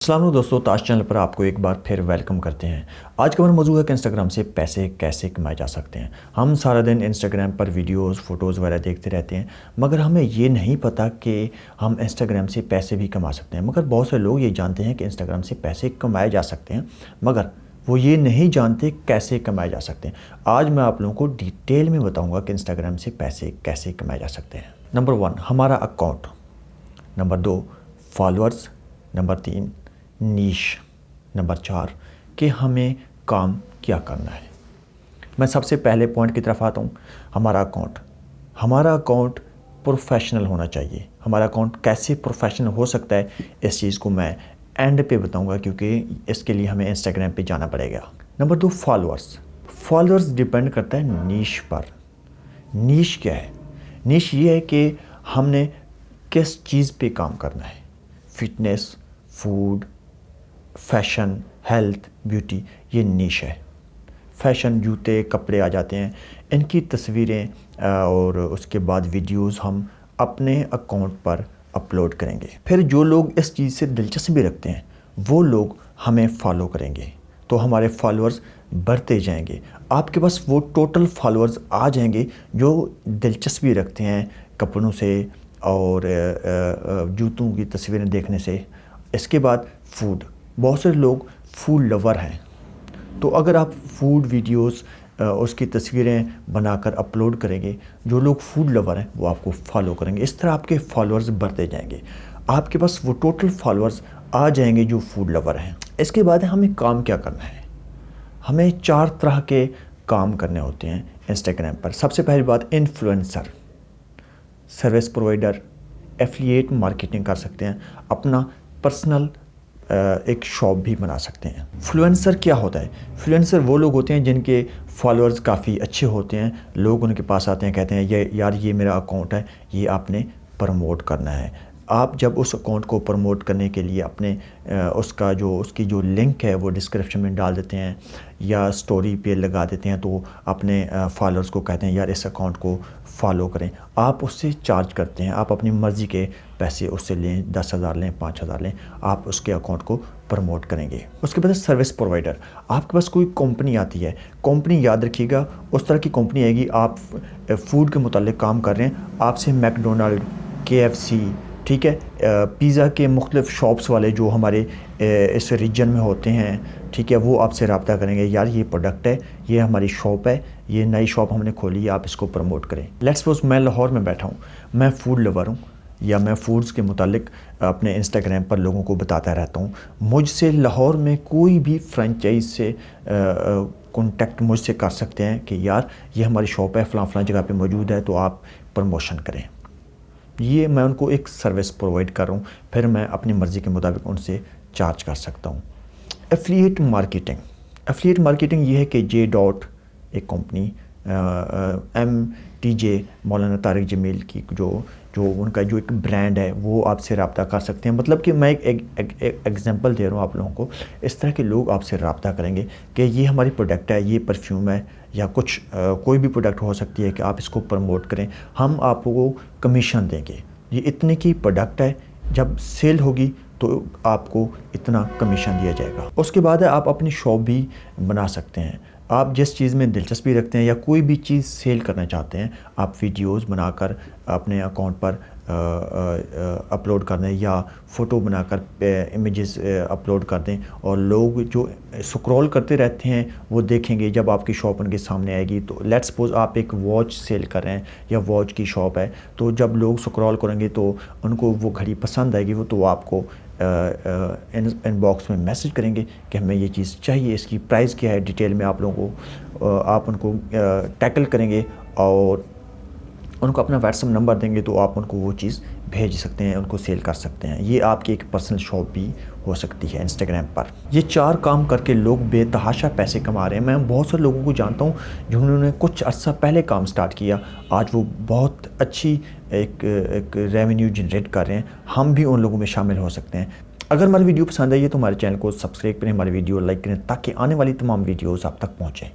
अस्सलाम वालेकुम दोस्तों, ताश चैनल पर आपको एक बार फिर वेलकम करते हैं। आज का हमारा मौजूद है कि इंस्टाग्राम से पैसे कैसे कमाए जा सकते हैं। हम सारा दिन इंस्टाग्राम पर वीडियोस, फ़ोटोज़ वगैरह देखते रहते हैं, मगर हमें ये नहीं पता कि हम इंस्टाग्राम से पैसे भी कमा सकते हैं। मगर बहुत से लोग ये जानते हैं कि इंस्टाग्राम से पैसे कमाए जा सकते हैं, मगर वो ये नहीं जानते कैसे कमाए जा सकते हैं। आज मैं आप लोगों को डिटेल में बताऊँगा कि इंस्टाग्राम से पैसे कैसे कमाए जा सकते हैं। नंबर 1, हमारा अकाउंट। Number 2, followers. नंबर 3, नीश। नंबर 4, कि हमें काम क्या करना है। मैं सबसे पहले पॉइंट की तरफ आता हूँ, हमारा अकाउंट। हमारा अकाउंट प्रोफेशनल होना चाहिए। हमारा अकाउंट कैसे प्रोफेशनल हो सकता है, इस चीज़ को मैं एंड पे बताऊँगा, क्योंकि इसके लिए हमें इंस्टाग्राम पे जाना पड़ेगा। Number 2, followers. फॉलोअर्स डिपेंड करता है नीश पर। नीश क्या है? नीश ये है कि हमने किस चीज़ पे काम करना है। Fitness, food, fashion, health, beauty, ये नीश है। फैशन, जूते, कपड़े आ जाते हैं, इनकी तस्वीरें और उसके बाद वीडियोस हम अपने अकाउंट पर अपलोड करेंगे। फिर जो लोग इस चीज़ से दिलचस्पी रखते हैं वो लोग हमें फॉलो करेंगे, तो हमारे फॉलोअर्स बढ़ते जाएंगे। आपके पास वो टोटल फॉलोअर्स आ जाएंगे जो दिलचस्पी रखते हैं कपड़ों से और जूतों की तस्वीरें देखने से। इसके बाद फूड, बहुत से लोग फूड लवर हैं, तो अगर आप फूड वीडियोस उसकी तस्वीरें बनाकर अपलोड करेंगे, जो लोग फूड लवर हैं वो आपको फॉलो करेंगे। इस तरह आपके फॉलोअर्स बढ़ते जाएंगे, आपके पास वो टोटल फॉलोअर्स आ जाएंगे जो फूड लवर हैं। इसके बाद हमें काम क्या करना है। हमें 4 तरह के काम करने होते हैं इंस्टाग्राम पर। सबसे पहली बात, influencer, service provider, affiliate marketing कर सकते हैं, अपना पर्सनल एक शॉप भी बना सकते हैं। इन्फ्लुएंसर क्या होता है? इन्फ्लुएंसर वो लोग होते हैं जिनके फॉलोअर्स काफ़ी अच्छे होते हैं। लोग उनके पास आते हैं, कहते हैं ये यार ये मेरा अकाउंट है, ये आपने प्रमोट करना है। आप जब उस अकाउंट को प्रमोट करने के लिए अपने उसकी जो लिंक है वो डिस्क्रिप्शन में डाल देते हैं या स्टोरी पे लगा देते हैं, तो अपने फॉलोअर्स को कहते हैं यार इस अकाउंट को फॉलो करें। आप उससे चार्ज करते हैं, आप अपनी मर्ज़ी के पैसे उससे लें, 10,000 लें, 5,000 लें, आप उसके अकाउंट को प्रमोट करेंगे। उसके बाद सर्विस प्रोवाइडर, आपके पास कोई कंपनी आती है, कंपनी याद रखिएगा उस तरह की कंपनी आएगी, आप फूड के मुतालिक काम कर रहे हैं, आपसे मैकडोनल्ड, KFC, ठीक है, पिज़्ज़ा के मुख्तलिफ़ शॉप्स वाले जो हमारे इस रीजन में होते हैं, ठीक है, वो आपसे रब्ता करेंगे, यार ये प्रोडक्ट है, ये हमारी शॉप है, ये नई शॉप हमने खोली है, आप इसको प्रमोट करें। लेट्स सपोज मैं लाहौर में बैठा हूँ, मैं फूड लवर हूँ, या मैं फूड्स के मुतालिक अपने इंस्टाग्राम पर लोगों को बताता रहता हूँ। मुझसे लाहौर में कोई भी फ्रेंचाइज से कॉन्टेक्ट मुझसे कर सकते हैं कि यार ये हमारी शॉप है, फ़लाँ जगह पे मौजूद है, तो आप प्रमोशन करें। ये मैं उनको एक सर्विस प्रोवाइड कर रहा हूँ, फिर मैं अपनी मर्ज़ी के मुताबिक उनसे चार्ज कर सकता हूँ। एफिलिएट मार्केटिंग, एफिलिएट मार्केटिंग ये है कि एक कंपनी, MTJ, मौलाना तारिक जमील की जो उनका जो एक ब्रांड है वो आपसे रब्ता कर सकते हैं। मतलब कि मैं एक एग्जांपल दे रहा हूँ आप लोगों को, इस तरह के लोग आपसे रब्ता करेंगे कि ये हमारी प्रोडक्ट है, ये परफ्यूम है, या कुछ कोई भी प्रोडक्ट हो सकती है कि आप इसको प्रमोट करें, हम आपको कमीशन देंगे, ये इतने की प्रोडक्ट है, जब सेल होगी तो आपको इतना कमीशन दिया जाएगा। उसके बाद आप अपनी शॉप भी बना सकते हैं। आप जिस चीज़ में दिलचस्पी रखते हैं या कोई भी चीज़ सेल करना चाहते हैं, आप वीडियोस बनाकर अपने अकाउंट पर अपलोड कर दें, या फ़ोटो बनाकर इमेजेस अपलोड कर दें, और लोग जो स्क्रॉल करते रहते हैं वो देखेंगे जब आपकी शॉप उनके सामने आएगी। तो लेट्स सपोज़ आप एक वॉच सेल कर रहे हैं या वॉच की शॉप है, तो जब लोग स्क्रॉल करेंगे तो उनको वो घड़ी पसंद आएगी, वो तो आपको इनबॉक्स में मैसेज करेंगे कि हमें ये चीज़ चाहिए, इसकी प्राइस क्या है, डिटेल में आप लोगों को आप उनको टैकल करेंगे और उनको अपना व्हाट्सएप नंबर देंगे, तो आप उनको वो चीज़ भेज सकते हैं, उनको सेल कर सकते हैं। ये आपकी एक पर्सनल शॉप भी हो सकती है इंस्टाग्राम पर। ये 4 काम करके लोग बेतहाशा पैसे कमा रहे हैं। मैं बहुत से लोगों को जानता हूँ जिन्होंने कुछ अर्सा पहले काम स्टार्ट किया, आज वो बहुत अच्छी एक रेवेन्यू जनरेट कर रहे हैं। हम भी उन लोगों में शामिल हो सकते हैं। अगर हमारी वीडियो पसंद आई है तो हमारे चैनल को सब्सक्राइब करें, हमारी वीडियो लाइक करें, ताकि आने वाली तमाम वीडियोज़ आप तक पहुँचें।